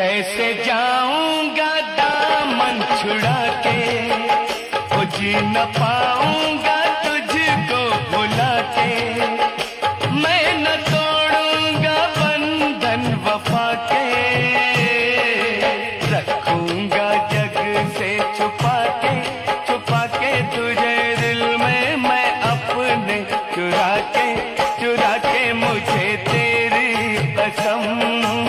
कैसे जाऊंगा दामन छुड़ा के, ओ जी न पाऊंगा तुझको भुला के। मैं न तोड़ूंगा बंधन वफा के, रखूंगा जग से छुपा के तुझे दिल में मैं अपने चुरा के मुझे तेरी कसम।